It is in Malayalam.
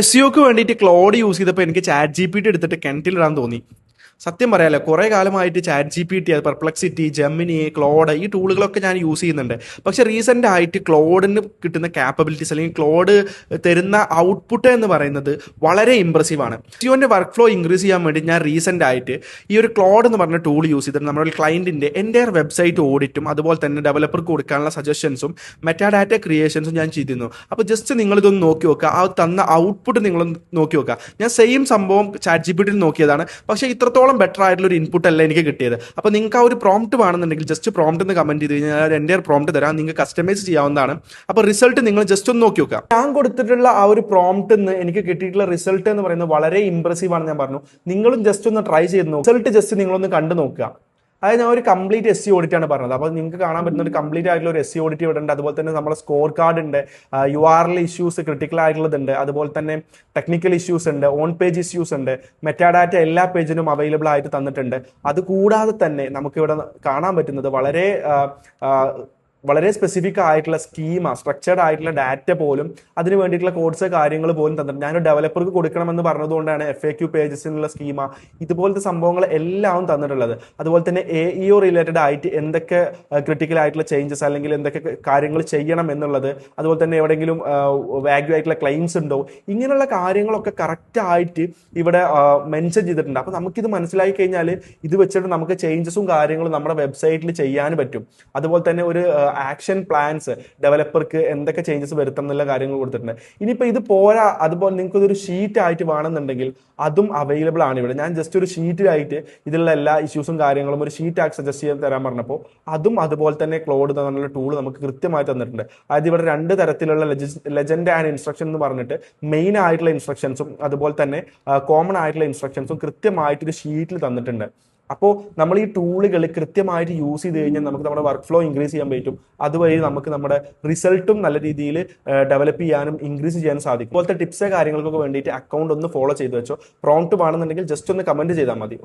SEOക്ക് വേണ്ടിയിട്ട് ക്ലോഡ് യൂസ് ചെയ്തപ്പോൾ എനിക്ക് ചാറ്റ് GPT എടുത്തിട്ട് കിണറ്റിലിടാൻ തോന്നി. സത്യം പറയാലോ, കുറേ കാലമായിട്ട് chat GPT, Perplexity, Gemini, Claude ഈ ടൂളുകളൊക്കെ ഞാൻ യൂസ് ചെയ്യുന്നുണ്ട്. പക്ഷേ റീസെൻ്റ് ആയിട്ട് ക്ലോഡിന് കിട്ടുന്ന ക്യാപ്പബിലിറ്റീസ് അല്ലെങ്കിൽ ക്ലോഡ് തരുന്ന ഔട്ട്പുട്ട് എന്ന് പറയുന്നത് വളരെ ഇമ്പ്രസീവാണ്. SEOൻ്റെ വർക്ക് ഫ്ലോ ഇൻക്രീസ് ചെയ്യാൻ വേണ്ടി ഞാൻ റീസെൻ്റ് ആയിട്ട് ഈ ഒരു ക്ലോഡ് എന്ന് പറഞ്ഞ ടൂൾ യൂസ് ചെയ്തിട്ട് നമ്മുടെ ക്ലയൻറ്റിൻ്റെ എൻ്റെ വെബ്സൈറ്റ് ഓഡിറ്റും അതുപോലെ തന്നെ ഡെവലപ്പർക്ക് കൊടുക്കാനുള്ള സജഷൻസും മെറ്റാഡാറ്റ ക്രിയേഷൻസും ഞാൻ ചെയ്തിരുന്നു. അപ്പോൾ ജസ്റ്റ് നിങ്ങളിതൊന്ന് നോക്കി നോക്കുക, ആ തന്ന ഔട്ട്പുട്ട് നിങ്ങളൊന്ന് നോക്കി നോക്കുക. ഞാൻ സെയിം സംഭവം ചാറ്റ് GPTയിൽ നോക്കിയതാണ്, പക്ഷേ ഇത്രത്തോളം ബെറ്റർ ആയിട്ടുള്ള ഒരു ഇൻപുട്ട് അല്ല എനിക്ക് കിട്ടിയത്. അപ്പോൾ നിങ്ങൾക്ക് ആ ഒരു പ്രോംപ്റ്റ് വേണമെന്നുണ്ടെങ്കിൽ ജസ്റ്റ് പ്രോംപ്റ്റ് എന്ന് കമൻറ്റ് ചെയ്ത് കഴിഞ്ഞാൽ എൻ്റെ പ്രോംപ്റ്റ് തരാം, നിങ്ങൾക്ക് കസ്റ്റമൈസ് ചെയ്യാവുന്നതാണ്. അപ്പോൾ റിസൾട്ട് നിങ്ങൾ ജസ്റ്റ് ഒന്ന് നോക്കി നോക്കുക. ഞാൻ കൊടുത്തിട്ടുള്ള ആ ഒരു പ്രോംപ്റ്റ് നിന്ന് എനിക്ക് കിട്ടിയിട്ടുള്ള റിസൾട്ട് എന്ന് പറയുന്നത് വളരെ ഇംപ്രസീവ് ആണ്. ഞാൻ പറഞ്ഞു നിങ്ങളും ജസ്റ്റ് ഒന്ന് ട്രൈ ചെയ്ത് നോക്കുക. റിസൾട്ട് ജസ്റ്റ് നിങ്ങളൊന്ന് കണ്ടു നോക്കുക. അതായത് ഞാൻ ഒരു കംപ്ലീറ്റ് SEO ഓഡിറ്റ് ആണ് പറഞ്ഞത്. അപ്പോൾ നിങ്ങൾക്ക് കാണാൻ പറ്റുന്ന ഒരു കംപ്ലീറ്റ് ആയിട്ടുള്ള ഒരു SEO ഓഡിറ്റ് ഇവിടെ ഉണ്ട്. അതുപോലെ തന്നെ നമ്മുടെ സ്കോർ കാർഡ് ഉണ്ട്, URL ഇഷ്യൂസ് ക്രിട്ടിക്കൽ ആയിട്ടുള്ളതുണ്ട്, അതുപോലെ തന്നെ ടെക്നിക്കൽ ഇഷ്യൂസ് ഉണ്ട്, ഓൺ പേജ് ഇഷ്യൂസ് ഉണ്ട്, മെറ്റാഡാറ്റ എല്ലാ പേജിനും അവൈലബിൾ ആയിട്ട് തന്നിട്ടുണ്ട്. അതുകൂടാതെ തന്നെ നമുക്കിവിടെ കാണാൻ പറ്റുന്നത് വളരെ സ്പെസിഫിക് ആയിട്ടുള്ള സ്കീമ, സ്ട്രക്ചർഡ് ആയിട്ടുള്ള ഡാറ്റ പോലും അതിന് വേണ്ടിയിട്ടുള്ള കോഡ്സ് കാര്യങ്ങൾ പോലും തന്നിട്ടുണ്ട്. ഞാനൊരു ഡെവലപ്പർക്ക് കൊടുക്കണമെന്ന് പറഞ്ഞതുകൊണ്ടാണ് FAQ പേജസിനുള്ള സ്കീമ ഇതുപോലത്തെ സംഭവങ്ങൾ എല്ലാം തന്നിട്ടുള്ളത്. അതുപോലെ തന്നെ AEO റിലേറ്റഡ് ആയിട്ട് എന്തൊക്കെ ക്രിട്ടിക്കൽ ആയിട്ടുള്ള ചേഞ്ചസ് അല്ലെങ്കിൽ എന്തൊക്കെ കാര്യങ്ങൾ ചെയ്യണം എന്നുള്ളത്, അതുപോലെ തന്നെ എവിടെയെങ്കിലും വാല്യൂ ആയിട്ടുള്ള ക്ലെയിംസ് ഉണ്ടോ, ഇങ്ങനെയുള്ള കാര്യങ്ങളൊക്കെ കറക്റ്റായിട്ട് ഇവിടെ മെൻഷൻ ചെയ്തിട്ടുണ്ട്. അപ്പോൾ നമുക്കിത് മനസ്സിലാക്കി കഴിഞ്ഞാൽ ഇത് വെച്ചിട്ട് നമുക്ക് ചേഞ്ചസും കാര്യങ്ങളും നമ്മുടെ വെബ്സൈറ്റിൽ ചെയ്യാൻ പറ്റും. അതുപോലെ തന്നെ ഒരു ആക്ഷൻ പ്ലാൻസ് ഡെവലപ്പർക്ക് എന്തൊക്കെ ചേഞ്ചസ് വരുത്തണം എന്നുള്ള കാര്യങ്ങൾ കൊടുത്തിട്ടുണ്ട്. ഇനിയിപ്പോൾ ഇത് പോരാ, അതുപോലെ നിങ്ങൾക്ക് ഇതൊരു ഷീറ്റ് ആയിട്ട് വേണമെന്നുണ്ടെങ്കിൽ അതും അവൈലബിൾ ആണ് ഇവിടെ. ഞാൻ ജസ്റ്റ് ഒരു ഷീറ്റിലായിട്ട് ഇതിലുള്ള എല്ലാ ഇഷ്യൂസും കാര്യങ്ങളും ഒരു ഷീറ്റ് ആക്കി സജസ്റ്റ് ചെയ്യാൻ തരാൻ പറഞ്ഞപ്പോൾ അതും അതുപോലെ തന്നെ ക്ലോഡ് എന്നുള്ള ടൂൾ നമുക്ക് കൃത്യമായി തന്നിട്ടുണ്ട്. അതായത് ഇവിടെ 2 തരത്തിലുള്ള ലെജൻഡ് ആൻഡ് ഇൻസ്ട്രക്ഷൻ എന്ന് പറഞ്ഞിട്ട് മെയിൻ ആയിട്ടുള്ള ഇൻസ്ട്രക്ഷൻസും അതുപോലെ തന്നെ കോമൺ ആയിട്ടുള്ള ഇൻസ്ട്രക്ഷൻസും കൃത്യമായിട്ട് ഒരു ഷീറ്റിൽ തന്നിട്ടുണ്ട്. അപ്പോൾ നമ്മൾ ഈ ടൂളുകൾ കൃത്യമായിട്ട് യൂസ് ചെയ്ത് കഴിഞ്ഞാൽ നമുക്ക് നമ്മുടെ വർക്ക് ഫ്ലോ ഇൻക്രീസ് ചെയ്യാൻ പറ്റും. അതുവഴി നമുക്ക് നമ്മുടെ റിസൾട്ടും നല്ല രീതിയിൽ ഡെവലപ്പ് ചെയ്യാനും ഇൻക്രീസ് ചെയ്യാനും സാധിക്കും. ഇപ്പോഴത്തെ ടിപ്സ് കാര്യങ്ങൾക്കൊക്കെ വേണ്ടിയിട്ട് അക്കൗണ്ട് ഒന്ന് ഫോളോ ചെയ്ത് വെച്ചോ. പ്രോംപ്റ്റ് വേണമെന്നുണ്ടെങ്കിൽ ജസ്റ്റ് ഒന്ന് കമൻറ്റ് ചെയ്താൽ മതി.